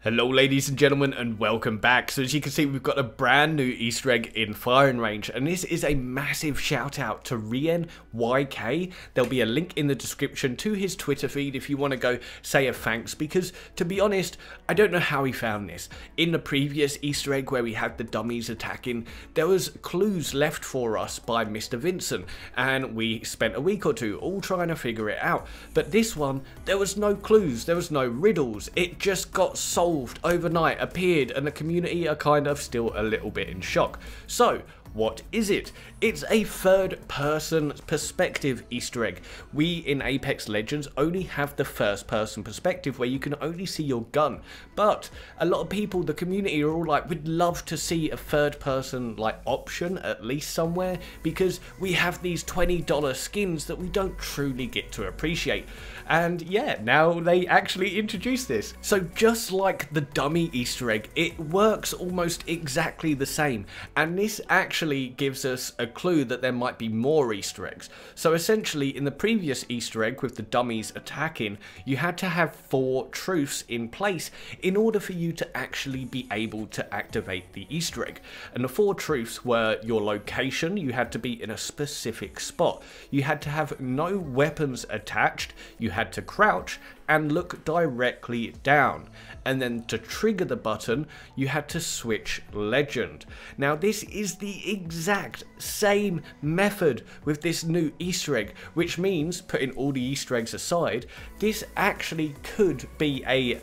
Hello ladies and gentlemen and welcome back. So as you can see, we've got a brand new Easter egg in Firing Range, and this is a massive shout out to Rien YK. There'll be a link in the description to his Twitter feed if you want to go say a thanks, because to be honest, I don't know how he found this. In the previous Easter egg where we had the dummies attacking, there was clues left for us by Mr. Vincent, and we spent a week or two all trying to figure it out. But this one, there was no clues, there was no riddles, it just got solved overnight, appeared, and the community are kind of still a little bit in shock. So what is it? It's a third person perspective Easter egg. We in Apex Legends only have the first person perspective where you can only see your gun, but a lot of people, the community, are all like, we'd love to see a third person like option at least somewhere, because we have these $20 skins that we don't truly get to appreciate. And yeah, now they actually introduce this. So just like the dummy Easter egg, it works almost exactly the same, and this actually gives us a clue that there might be more Easter eggs. So essentially, in the previous Easter egg with the dummies attacking, you had to have 4 truths in place in order for you to actually be able to activate the Easter egg. And the 4 truths were your location, you had to be in a specific spot, you had to have no weapons attached, you had to crouch and look directly down, and then to trigger the button you had to switch legend. Now this is the exact same method with this new Easter egg, which means, putting all the Easter eggs aside, this actually could be a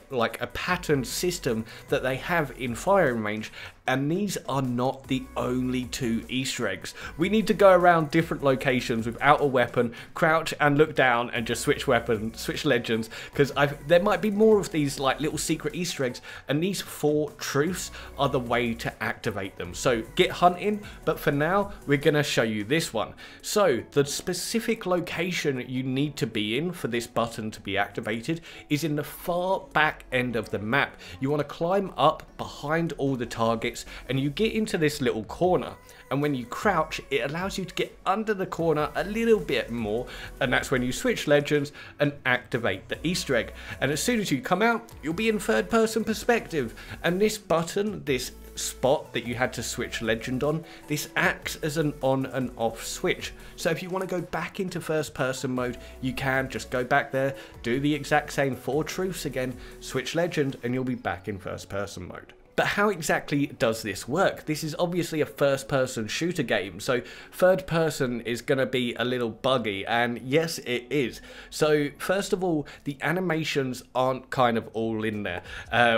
patterned system that they have in Firing Range. And these are not the only 2 Easter eggs. We need to go around different locations without a weapon, crouch and look down and just switch weapons, switch legends, because there might be more of these like little secret Easter eggs, and these 4 truths are the way to activate them. So get hunting, but for now we're going to show you this one. So the specific location you need to be in for this button to be activated is in the far back end of the map. You want to climb up behind all the targets, and you get into this little corner, and when you crouch it allows you to get under the corner a little bit more, and that's when you switch legends and activate the Easter egg. And as soon as you come out, you'll be in third person perspective, and this button, this spot that you had to switch legend on, this acts as an on and off switch. So if you want to go back into first person mode, you can just go back there, do the exact same 4 truths again, switch legend, and you'll be back in first person mode. But how exactly does this work? This is obviously a first-person shooter game, so third person is going to be a little buggy, and yes, it is. So first of all, the animations aren't kind of all in there.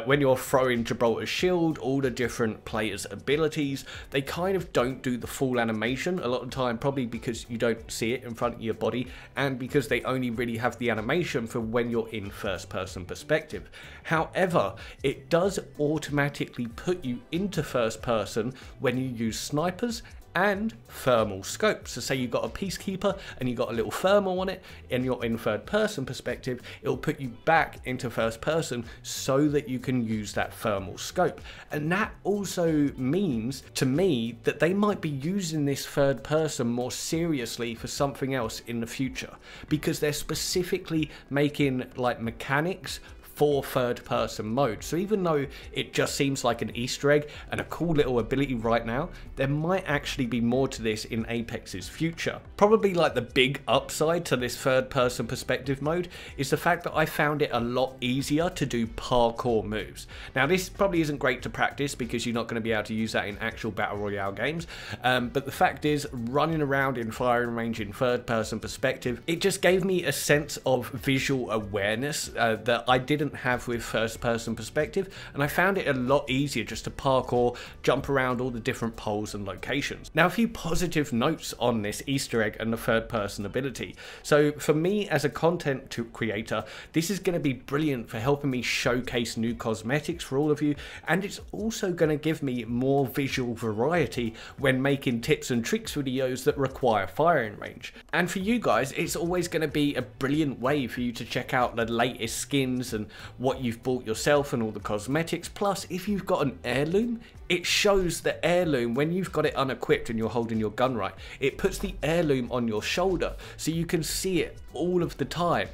When you're throwing Gibraltar's shield, all the different players' abilities, they kind of don't do the full animation a lot of the time, probably because you don't see it in front of your body, and because they only really have the animation for when you're in first-person perspective. However, it does automatically put you into first person when you use snipers and thermal scopes. So say you've got a peacekeeper and you've got a little thermal on it and you're in third person perspective, it'll put you back into first person so that you can use that thermal scope. And that also means to me that they might be using this third person more seriously for something else in the future, because they're specifically making like mechanics for third person mode. So even though it just seems like an Easter egg and a cool little ability right now, there might actually be more to this in Apex's future. Probably like the big upside to this third person perspective mode is the fact that I found it a lot easier to do parkour moves. Now this probably isn't great to practice because you're not going to be able to use that in actual battle royale games, but the fact is, running around in Firing Range in third person perspective, it just gave me a sense of visual awareness that I didn't have with first person perspective, and I found it a lot easier just to parkour, jump around all the different poles and locations. Now a few positive notes on this Easter egg and the third person ability. So for me as a content creator, this is going to be brilliant for helping me showcase new cosmetics for all of you, and it's also going to give me more visual variety when making tips and tricks videos that require Firing Range. And for you guys, it's always going to be a brilliant way for you to check out the latest skins and what you've bought yourself and all the cosmetics. Plus, if you've got an heirloom, it shows the heirloom when you've got it unequipped and you're holding your gun right. It puts the heirloom on your shoulder so you can see it all of the time.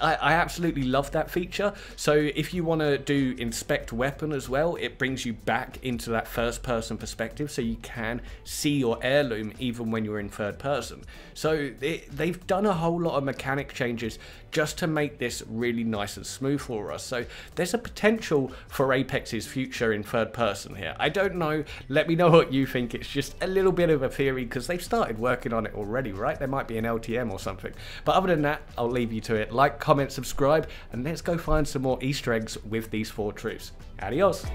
I absolutely love that feature. So if you want to do inspect weapon as well, it brings you back into that first person perspective so you can see your heirloom even when you're in third person. So they've done a whole lot of mechanic changes just to make this really nice and smooth for us. So there's a potential for Apex's future in third person here. I don't know, let me know what you think. It's just a little bit of a theory because they've started working on it already, right? There might be an LTM or something. But other than that, I'll leave you to it. Like, comment, subscribe, and let's go find some more Easter eggs with these 4 troops. Adios.